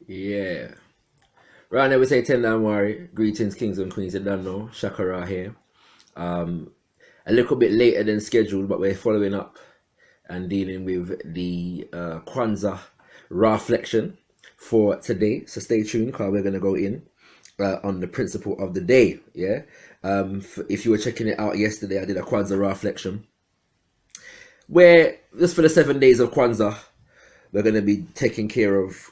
Yeah. Right now we say ten don't worry. Greetings, kings and queens. You don't know. Shakara here. Um, a little bit later than scheduled, but we're following up and dealing with the Kwanzaa reflection for today. So stay tuned because we're gonna go in on the principle of the day. Yeah. If you were checking it out yesterday, I did a Kwanzaa reflection where just for the 7 days of Kwanzaa, we're gonna be taking care of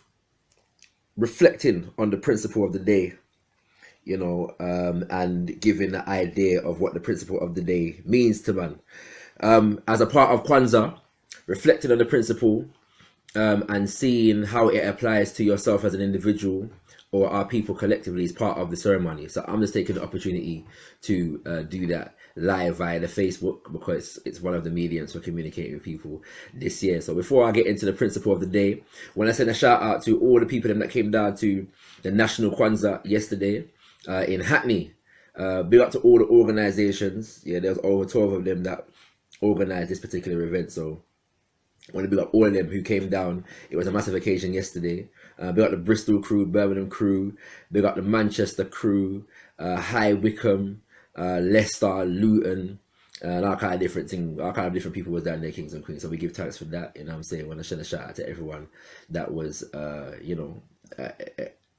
reflecting on the principle of the day, and giving the idea of what the principle of the day means to man. As a part of Kwanzaa, reflecting on the principle and seeing how it applies to yourself as an individual or our people collectively is part of the ceremony. So I'm just taking the opportunity to do that live via the Facebook because it's one of the mediums for communicating with people this year. So before I get into the principle of the day, when I send a shout out to all the people that came down to the National Kwanzaa yesterday in Hackney, big up to all the organizations. Yeah, there's over 12 of them that organized this particular event. So I want to big up all of them who came down. It was a massive occasion yesterday. Big up the Bristol crew, Birmingham crew, big up the Manchester crew, High Wycombe, Leicester, Luton, and all kind of different things. All kind of different people was down there, kings and queens. So we give thanks for that. You know what I'm saying? Want to send a shout out to everyone that was,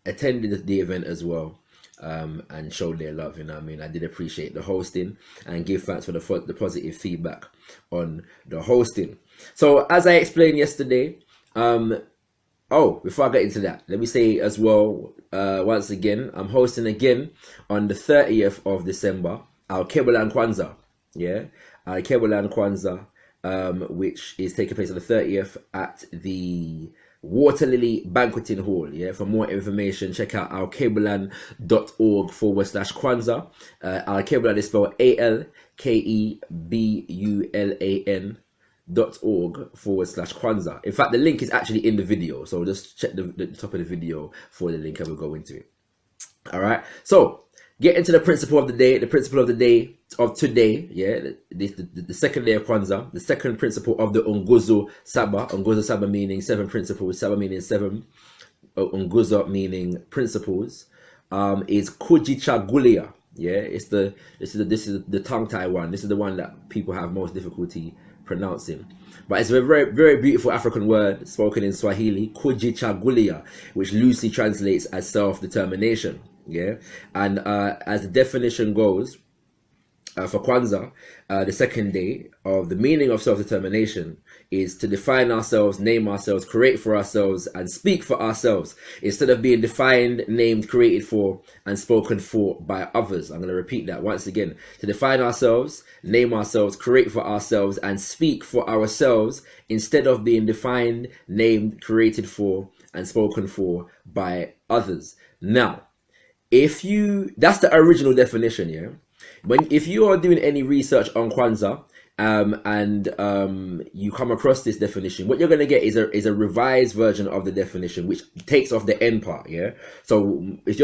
attended the event as well. And showed their love, you know what I mean? I did appreciate the hosting and give thanks for the positive feedback on the hosting. So as I explained yesterday, before I get into that, let me say as well, once again, I'm hosting again on the 30th of December, Alkebu-Lan Kwanzaa, yeah? Alkebu-Lan Kwanzaa, which is taking place on the 30th at the Water Lily Banqueting Hall. Yeah, for more information, check out alkebulan.org/Kwanzaa. Alkebulan is spelled ALKEBULAN.org/Kwanzaa. In fact, the link is actually in the video, so just check the top of the video for the link and we'll go into it. All right, so get into the principle of the day. The principle of the day of today, yeah, the second day of Kwanzaa, the second principle of the NGUZO SABA. NGUZO SABA meaning 7 principles. SABA meaning 7. NGUZO meaning principles. Is KUJICHAGULIA. Yeah, this is the tongue tie one. This is the one that people have most difficulty pronouncing. But it's a very, very beautiful African word spoken in Swahili, KUJICHAGULIA, which loosely translates as self-determination. Yeah, and as the definition goes, for Kwanzaa, the second day of the meaning of self-determination is to define ourselves, name ourselves, create for ourselves, and speak for ourselves instead of being defined, named, created for, and spoken for by others. I'm going to repeat that once again. To define ourselves, name ourselves, create for ourselves, and speak for ourselves instead of being defined, named, created for, and spoken for by others. Now, that's the original definition, yeah? If you are doing any research on Kwanzaa and you come across this definition, what you're going to get is a revised version of the definition, which takes off the end part. Yeah. So if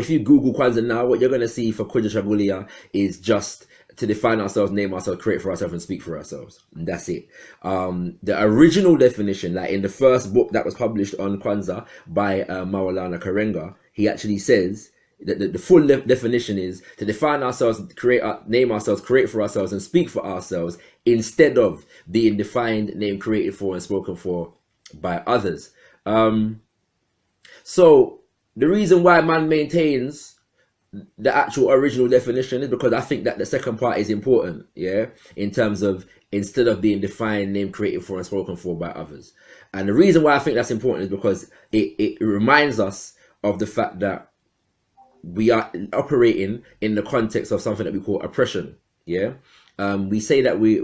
you Google Kwanzaa now, what you're going to see for KUJICHAGULIA is just to define ourselves, name ourselves, create for ourselves, and speak for ourselves. And that's it. The original definition, like in the first book that was published on Kwanzaa by Maulana Karenga, he actually says the full definition is to define ourselves, name ourselves, create for ourselves, and speak for ourselves instead of being defined, named, created for, and spoken for by others. So the reason why man maintains the actual original definition is because I think that the second part is important, yeah, in terms of instead of being defined, named, created for, and spoken for by others. And the reason why I think that's important is because it reminds us of the fact that we are operating in the context of something that we call oppression. Yeah. We say that we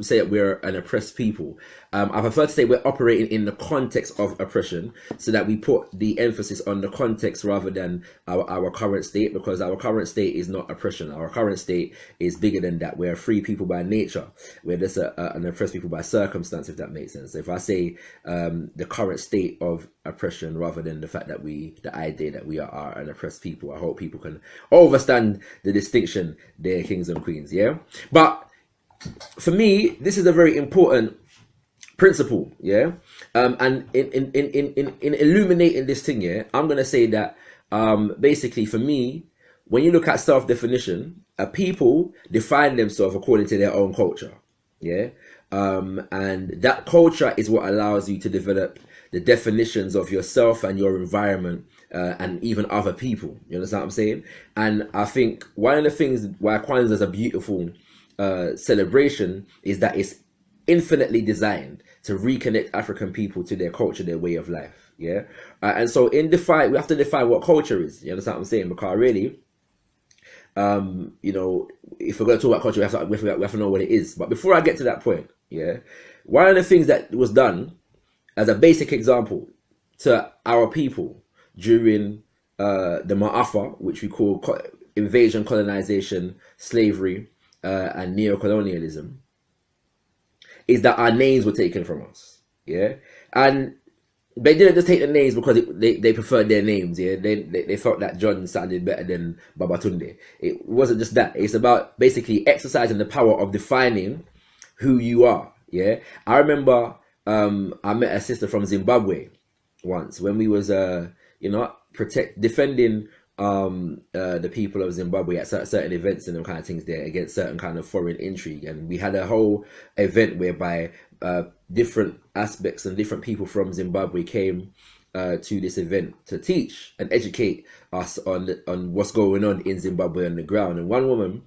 say that we're an oppressed people. I prefer to say we're operating in the context of oppression, so that we put the emphasis on the context rather than our current state, because our current state is not oppression. Our current state is bigger than that. We're free people by nature. We're just an oppressed people by circumstance, if that makes sense. If I say the current state of oppression rather than the fact that the idea that we are an oppressed people, I hope people can understand the distinction there, kings and queens. Yeah, but for me, this is a very important principle, yeah. And in illuminating this thing, yeah, I'm gonna say that basically for me, when you look at self-definition, people define themselves according to their own culture, yeah. And that culture is what allows you to develop the definitions of yourself and your environment, and even other people. You understand what I'm saying? And I think one of the things why Kwanzaa is a beautiful celebration is that it's infinitely designed to reconnect African people to their culture, their way of life. Yeah. And so we have to define what culture is. You understand what I'm saying? Because really, you know, if we're going to talk about culture, we have to know what it is. But before I get to that point, yeah, one of the things that was done as a basic example to our people during the Ma'afa, which we call invasion, colonization, slavery, and neocolonialism, is that our names were taken from us. Yeah. And they didn't just take the names because they preferred their names. Yeah, they felt that John sounded better than Babatunde. It wasn't just that. It's about basically exercising the power of defining who you are. Yeah, I remember I met a sister from Zimbabwe once when we was you know, defending the people of Zimbabwe at certain events and them kind of things there against certain kind of foreign intrigue, and we had a whole event whereby different aspects and different people from Zimbabwe came to this event to teach and educate us on what's going on in Zimbabwe on the ground. And one woman,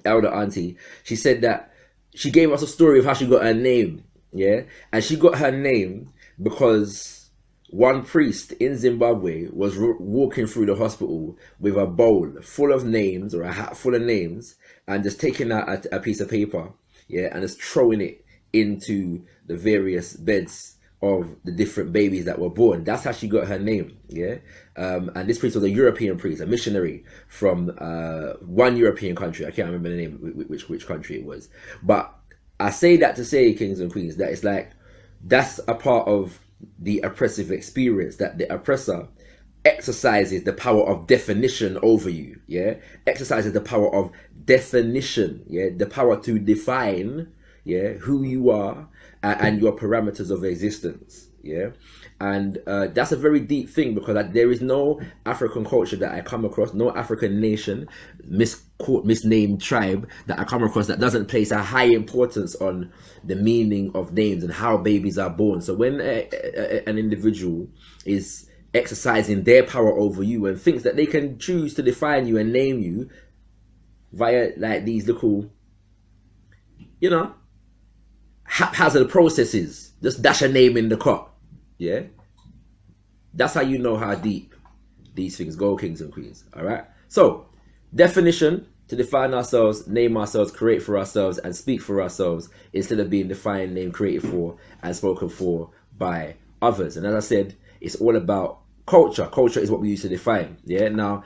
elder auntie, she said that she gave us a story of how she got her name. Yeah, and she got her name because one priest in Zimbabwe was walking through the hospital with a bowl full of names, or a hat full of names, and just taking out a piece of paper, yeah, and just throwing it into the various beds of the different babies that were born. That's how she got her name, yeah. And this priest was a European priest, a missionary from one European country. I can't remember the name, which country it was. But I say that to say, kings and queens, that it's like, that's a part of the oppressive experience, that the oppressor exercises the power of definition over you, yeah, exercises the power of definition, yeah, the power to define, yeah, who you are and your parameters of existence, yeah. And that's a very deep thing, because there is no African culture that I come across, no African nation, misnamed tribe that I come across that doesn't place a high importance on the meaning of names and how babies are born. So when an individual is exercising their power over you and thinks that they can choose to define you and name you via like these little, you know, haphazard processes, just dash a name in the cup. Yeah, that's how you know how deep these things go, kings and queens. All right. So definition, to define ourselves, name ourselves, create for ourselves, and speak for ourselves, instead of being defined, named, created for, and spoken for by others. And as I said, it's all about culture. Culture is what we use to define. Yeah. Now,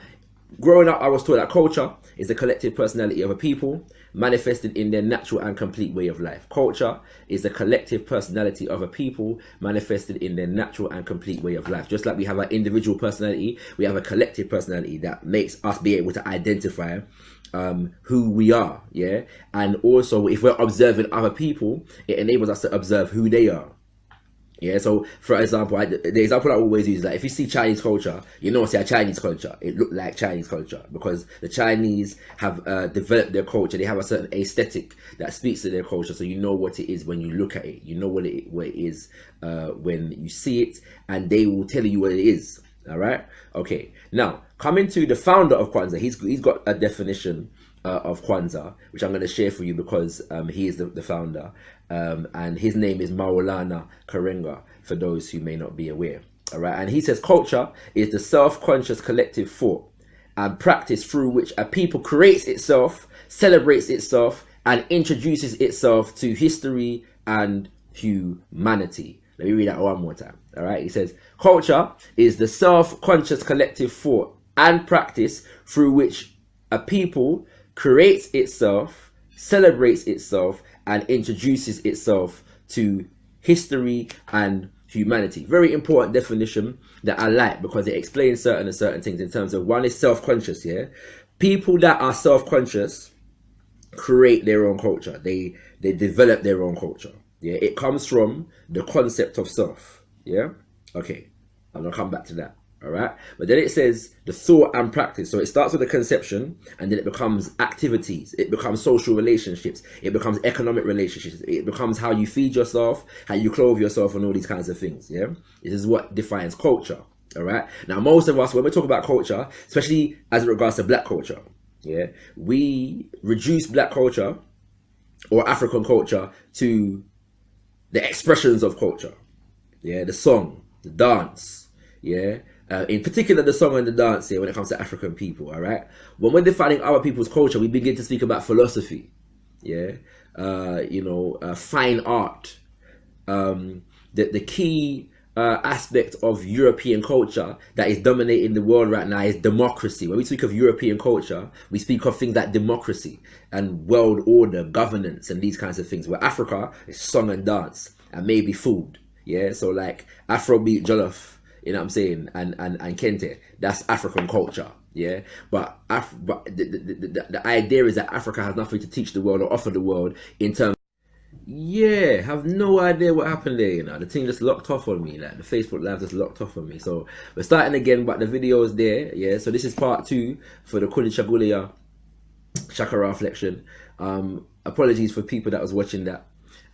growing up, I was taught that culture is the collective personality of a people manifested in their natural and complete way of life. Culture is the collective personality of a people manifested in their natural and complete way of life. Just like we have an individual personality, we have a collective personality that makes us be able to identify who we are. Yeah. And also, if we're observing other people, it enables us to observe who they are. Yeah, so for example, the example I always use is like, if you see Chinese culture, you know it's a Chinese culture. It looked like Chinese culture because the Chinese have developed their culture. They have a certain aesthetic that speaks to their culture, so you know what it is when you look at it. You know what it is when you see it, and they will tell you what it is. All right. Okay. Now, coming to the founder of Kwanzaa, he's got a definition of Kwanzaa, which I'm going to share for you because he is the founder, and his name is Maulana Karenga, for those who may not be aware. All right. And he says culture is the self-conscious collective thought and practice through which a people creates itself, celebrates itself, and introduces itself to history and humanity. Let me read that one more time. All right. He says culture is the self-conscious collective thought and practice through which a people creates itself, celebrates itself, and introduces itself to history and humanity. Very important definition that I like, because it explains certain things in terms of, one is self-conscious. Yeah, people that are self-conscious create their own culture. They develop their own culture. Yeah, it comes from the concept of self. Yeah, okay, I'm gonna come back to that. All right, but then it says the thought and practice. So it starts with the conception, and then it becomes activities. It becomes social relationships. It becomes economic relationships. It becomes how you feed yourself, how you clothe yourself, and all these kinds of things. Yeah, this is what defines culture. All right. Now, most of us, when we talk about culture, especially as it regards to black culture, yeah, we reduce black culture or African culture to the expressions of culture. Yeah, the song, the dance. Yeah, in particular the song and the dance here when it comes to African people. All right, when we're defining other people's culture, we begin to speak about philosophy. Yeah, fine art. The key aspect of European culture that is dominating the world right now is democracy. When we speak of European culture, we speak of things like democracy and world order, governance, and these kinds of things. Where Africa is song and dance and maybe food. Yeah, so like Afrobeat, jollof, you know what I'm saying, and kente, that's African culture. Yeah, but the idea is that Africa has nothing to teach the world or offer the world in terms. Yeah, have no idea what happened there, you know. The thing just locked off on me, like the Facebook live just locked off on me. So we're starting again, but the video is there, yeah. So this is part 2 for the KUJICHAGULIA chakra reflection. Apologies for people that was watching that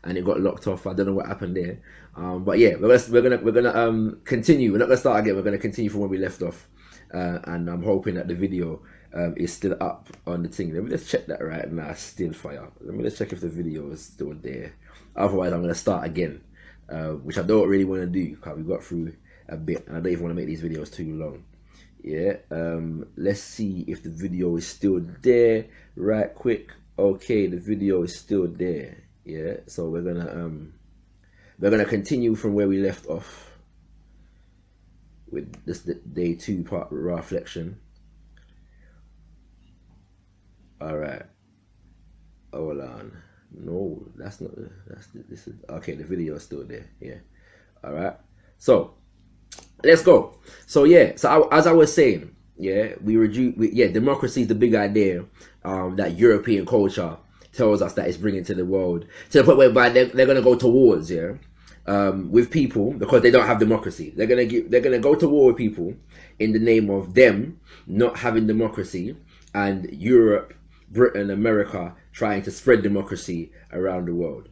and it got locked off. I don't know what happened there. But yeah, we're gonna continue. We're not gonna start again, we're gonna continue from where we left off. And I'm hoping that the video is still up on the thing. Let me just check that right now. Still fire. Let me just check if the video is still there. Otherwise, I'm gonna start again, which I don't really want to do because we got through a bit, and I don't even want to make these videos too long. Yeah. Let's see if the video is still there. Right, quick. Okay, the video is still there. Yeah. So we're gonna continue from where we left off with this day 2 part reflection. All right, hold on. No, that's not. This is okay. The video is still there. Yeah. All right. So let's go. So yeah. So as I was saying, yeah, democracy is the big idea that European culture tells us that it's bringing to the world, to the point whereby they're gonna go to wars. Yeah. With people because they don't have democracy. They're gonna go to war with people in the name of them not having democracy, and Europe, Britain, America trying to spread democracy around the world,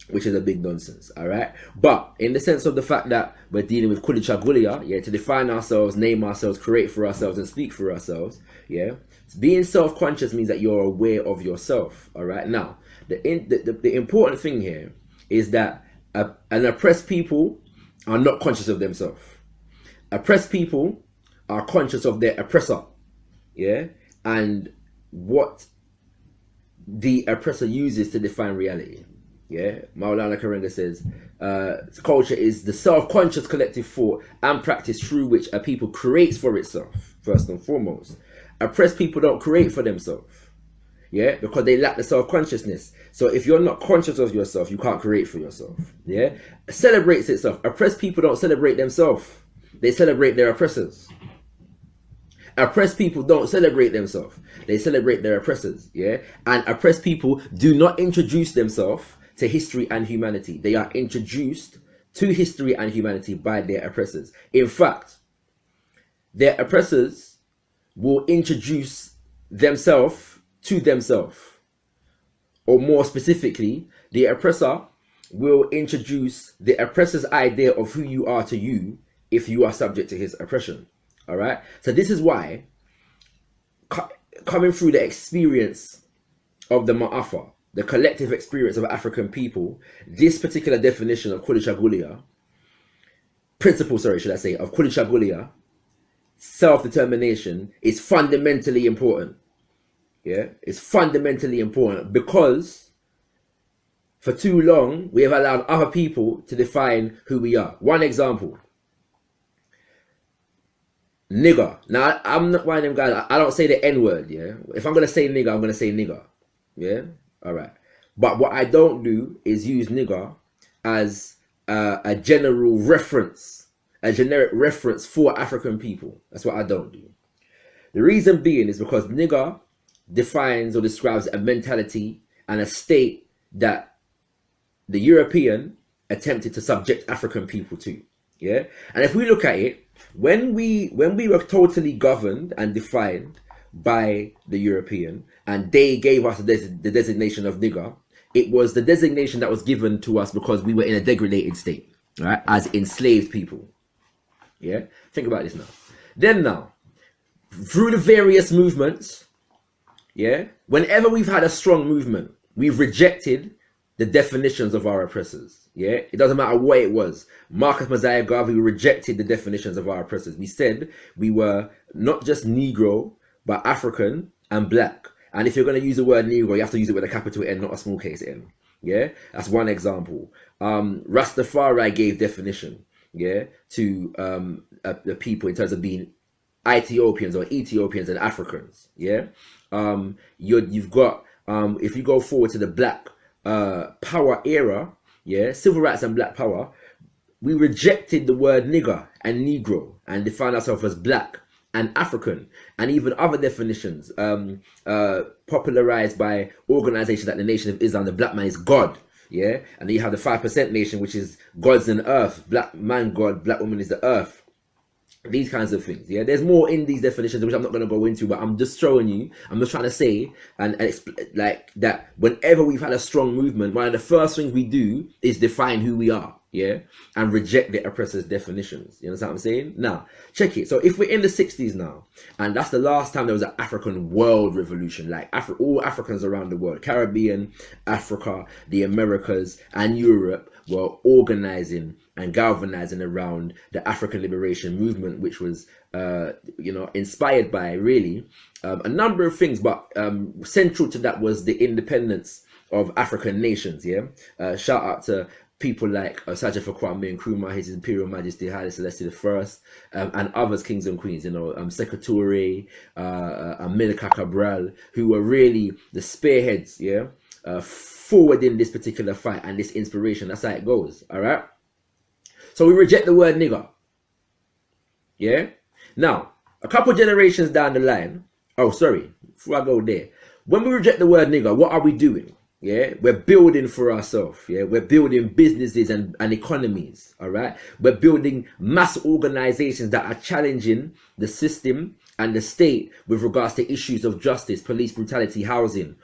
which is a big nonsense. All right, but in the sense of the fact that we're dealing with KUJICHAGULIA, yeah, to define ourselves, name ourselves, create for ourselves, and speak for ourselves, yeah. Being self-conscious means that you're aware of yourself. All right, now the important thing here is that an oppressed people are not conscious of themselves. Oppressed people are conscious of their oppressor, yeah, and what the oppressor uses to define reality. Yeah, Maulana Karenga says, culture is the self-conscious collective thought and practice through which a people creates for itself, first and foremost. Oppressed people don't create for themselves, yeah, because they lack the self-consciousness. So if you're not conscious of yourself, you can't create for yourself, yeah. Celebrates itself. Oppressed people don't celebrate themselves, they celebrate their oppressors. Oppressed people don't celebrate themselves, they celebrate their oppressors, yeah. And oppressed people do not introduce themselves to history and humanity. They are introduced to history and humanity by their oppressors. In fact, their oppressors will introduce themselves to themselves, or more specifically, the oppressor will introduce the oppressor's idea of who you are to you if you are subject to his oppression. All right, so this is why coming through the experience of the Ma'afa, the collective experience of African people, this particular definition of KUJICHAGULIA, principle, sorry, should I say, of KUJICHAGULIA, self-determination, is fundamentally important. Yeah, it's fundamentally important because for too long we have allowed other people to define who we are. One example, nigger. Now, I'm not one of them guys, I don't say the N-word, yeah? If I'm going to say nigger, I'm going to say nigger, yeah? All right. But what I don't do is use nigger as a general reference, a generic reference for African people. That's what I don't do. The reason being is because nigger defines or describes a mentality and a state that the European attempted to subject African people to. Yeah, and if we look at it, when we were totally governed and defined by the European, and they gave us the designation of nigger, it was the designation that was given to us because we were in a degraded state, right, as enslaved people. Yeah, think about this now. Then now, through the various movements, yeah, whenever we've had a strong movement, we've rejected the definitions of our oppressors. Yeah, it doesn't matter what it was. Marcus Mosiah Garvey, we rejected the definitions of our oppressors. We said we were not just Negro, but African and black. And if you're going to use the word Negro, you have to use it with a capital N, not a small case N. Yeah, that's one example. Rastafari gave definition, yeah, to the people in terms of being Ethiopians and Africans. Yeah, you've got if you go forward to the Black Power era, yeah, civil rights and Black Power, we rejected the word nigger and Negro and defined ourselves as black and African, and even other definitions popularized by organizations like the Nation of Islam. The black man is God, yeah, and then you have the 5% nation, which is gods and earth. Black man God, black woman is the earth. These kinds of things, yeah. There's more in these definitions which I'm not going to go into, but I'm just showing you. I'm just trying to say and like that. Whenever we've had a strong movement, one of the first things we do is define who we are, yeah, and reject the oppressor's definitions. You understand what I'm saying? Now, check it. So if we're in the 60s now, and that's the last time there was an African world revolution, like all Africans around the world, Caribbean, Africa, the Americas, and Europe were organizing and galvanizing around the African liberation movement, which was, inspired by really a number of things, but central to that was the independence of African nations. Yeah, shout out to people like Sajid Kwame Nkrumah, His Imperial Majesty Haile Selassie I, and others, kings and queens, Sekou Touré, Amilcar Cabral, who were really the spearheads, yeah, forward in this particular fight and this inspiration. That's how it goes. All right. So we reject the word nigger. Yeah. Now, a couple generations down the line. Oh, sorry. Before I go there, when we reject the word nigger, what are we doing? Yeah, we're building for ourselves. Yeah, we're building businesses and economies. All right, we're building mass organizations that are challenging the system and the state with regards to issues of justice, police brutality, housing,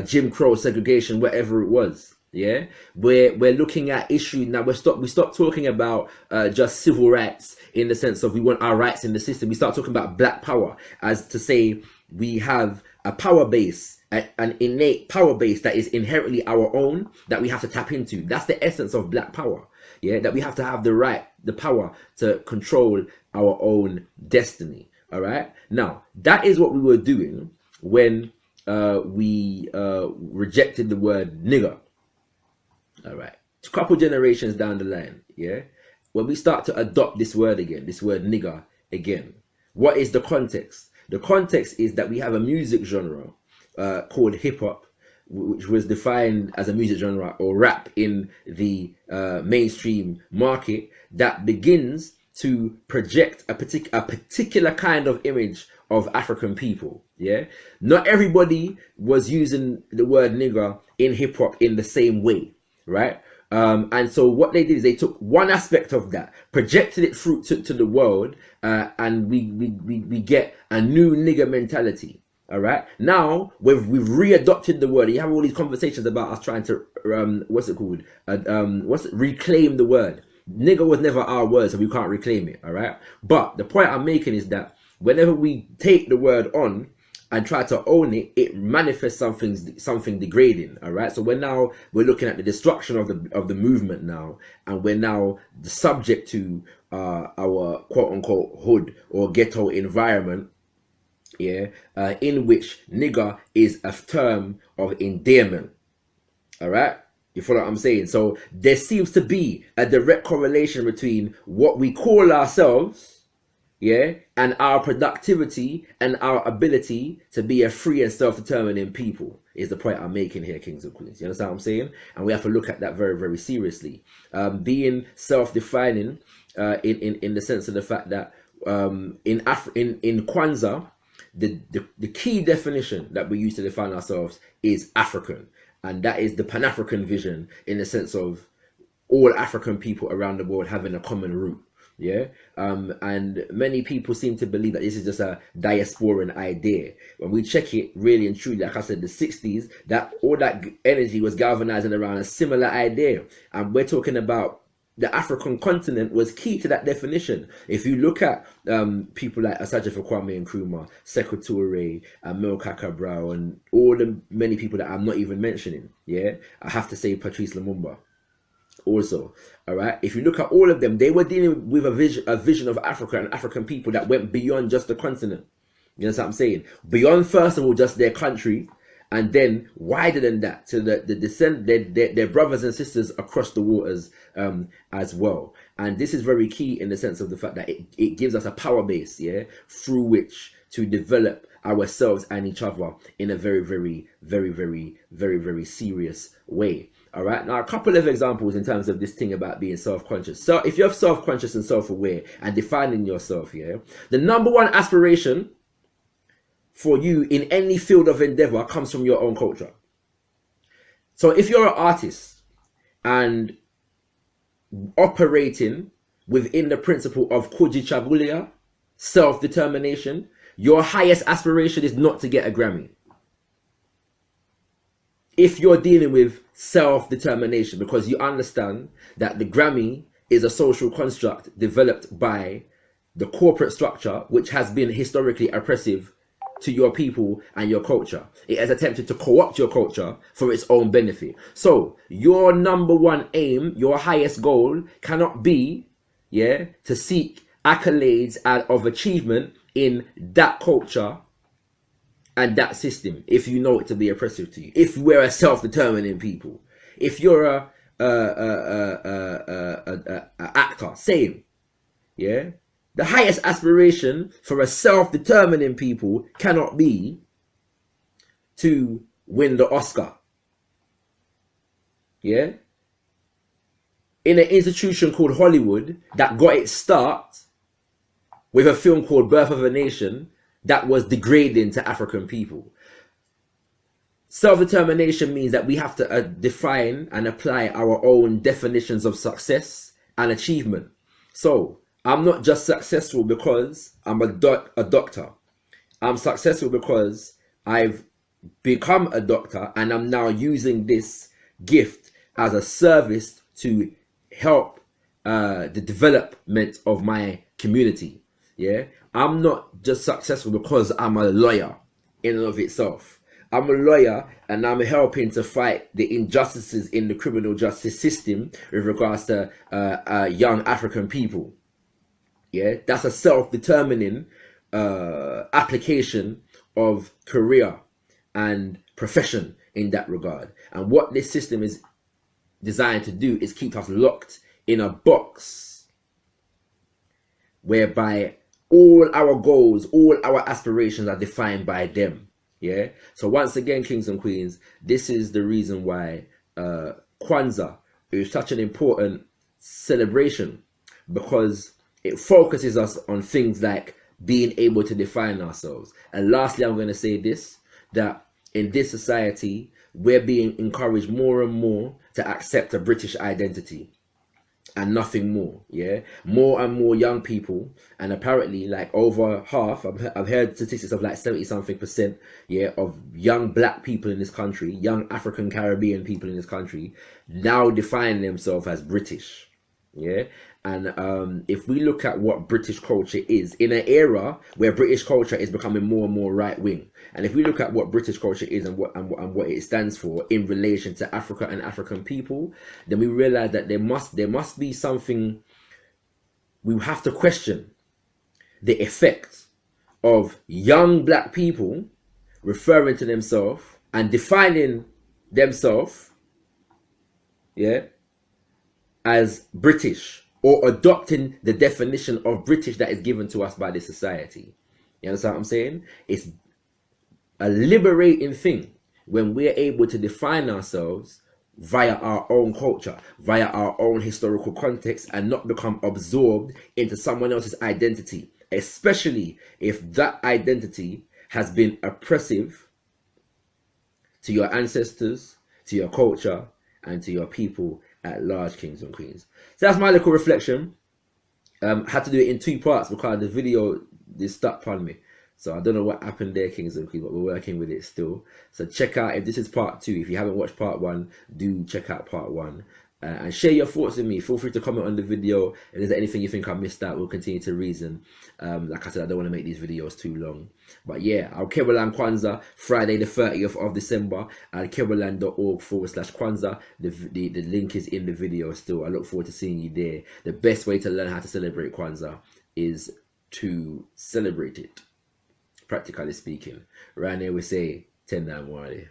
Jim Crow, segregation, whatever it was. Yeah, we're looking at issues now. We stop talking about just civil rights in the sense of we want our rights in the system. We start talking about black power as to say we have a power base, an innate power base that is inherently our own, that we have to tap into. That's the essence of black power. Yeah, that we have to have the power to control our own destiny. All right. Now, that is what we were doing when we rejected the word nigger. All right. A couple generations down the line, yeah, when we start to adopt this word again, this word nigger again, what is the context? The context is that we have a music genre called hip hop, which was defined as a music genre or rap in the mainstream market, that begins to project a particular kind of image of African people. Yeah, not everybody was using the word nigger in hip hop in the same way, right? And so what they did is they took one aspect of that, projected it through to the world, and we get a new nigger mentality. All right. Now we've readopted the word. You have all these conversations about us trying to reclaim the word. Nigger was never our word, so we can't reclaim it. All right. But the point I'm making is that whenever we take the word on and try to own it, it manifests something degrading. All right. So we're looking at the destruction of the movement now, and we're now the subject to our quote unquote hood or ghetto environment. Yeah, in which nigger is a term of endearment. All right, you follow what I'm saying? So there seems to be a direct correlation between what we call ourselves, yeah, and our productivity and our ability to be a free and self-determining people. Is the point I'm making here, kings and queens. You understand what I'm saying? And we have to look at that very, very seriously. Being self-defining, in the sense of the fact that in Kwanzaa, the key definition that we use to define ourselves is African. and that is the Pan-African vision, in the sense of all African people around the world having a common root. Yeah, and many people seem to believe that this is just a diasporan idea. When we check it really and truly, like I said, the 60s, that all that energy was galvanizing around a similar idea, and we're talking about the African continent was key to that definition. If you look at people like Asafa Kwame Nkrumah, Sekou Touré, Amilcar Cabral, and all the many people that I'm not even mentioning, yeah, I have to say Patrice Lumumba also. All right, if you look at all of them, they were dealing with a vision of Africa and African people that went beyond just the continent. You know what I'm saying? Beyond, first of all, just their country, and then wider than that to the descent, their brothers and sisters across the waters as well. And this is very key in the sense of the fact that it gives us a power base, yeah, through which to develop ourselves and each other in a very, very, very, very, very, very serious way. All right, now a couple of examples in terms of this thing about being self-conscious. So if you're self-conscious and self-aware and defining yourself, yeah, the number one aspiration for you in any field of endeavor comes from your own culture. So if you're an artist and operating within the principle of KUJICHAGULIA, self-determination, your highest aspiration is not to get a Grammy. If you're dealing with self-determination, because you understand that the Grammy is a social construct developed by the corporate structure, which has been historically oppressive to your people and your culture. It has attempted to co-opt your culture for its own benefit. So your number one aim, your highest goal cannot be, yeah, to seek accolades of achievement in that culture and that system, if you know it to be oppressive to you. If we're a self-determining people, if you're a actor, same, yeah. The highest aspiration for a self-determining people cannot be to win the Oscar, yeah. In an institution called Hollywood that got its start with a film called Birth of a Nation that was degrading to African people. Self-determination means that we have to define and apply our own definitions of success and achievement. So I'm not just successful because I'm a doctor. I'm successful because I've become a doctor and I'm now using this gift as a service to help the development of my community. Yeah, I'm not just successful because I'm a lawyer in and of itself. I'm a lawyer and I'm helping to fight the injustices in the criminal justice system with regards to young African people. Yeah, that's a self-determining application of career and profession in that regard. And what this system is designed to do is keep us locked in a box whereby all our goals, all our aspirations are defined by them. Yeah. So once again, kings and queens, this is the reason why Kwanzaa is such an important celebration, because it focuses us on things like being able to define ourselves. And lastly, I'm going to say this, that in this society, we're being encouraged more and more to accept a British identity and nothing more. Yeah, more and more young people, and apparently like over half, I've heard statistics of like 70-something%, yeah, of young black people in this country, young African Caribbean people in this country now define themselves as British. Yeah. And if we look at what British culture is in an era where British culture is becoming more and more right wing, and if we look at what British culture is and what it stands for in relation to Africa and African people, then we realize that there must be something. We have to question the effect of young black people referring to themselves and defining themselves, yeah, as British, or adopting the definition of British that is given to us by the society. You understand what I'm saying? It's a liberating thing when we're able to define ourselves via our own culture, via our own historical context, and not become absorbed into someone else's identity, especially if that identity has been oppressive to your ancestors, to your culture, and to your people at large, kings and queens. So that's my little reflection. Had to do it in 2 parts because the video is stuck upon me. So I don't know what happened there, kings and queens, but we're working with it still. So check out, if this is part 2, if you haven't watched part 1, do check out part 1. And share your thoughts with me. Feel free to comment on the video. If there's anything you think I missed out, we'll continue to reason. Like I said, I don't want to make these videos too long. But yeah, Alkebu-Lan Kwanzaa, Friday the 30th of December. Alkebu-Lan.org/Kwanzaa. The link is in the video still. I look forward to seeing you there. The best way to learn how to celebrate Kwanzaa is to celebrate it, practically speaking. Right now we say, Tenda Mwale.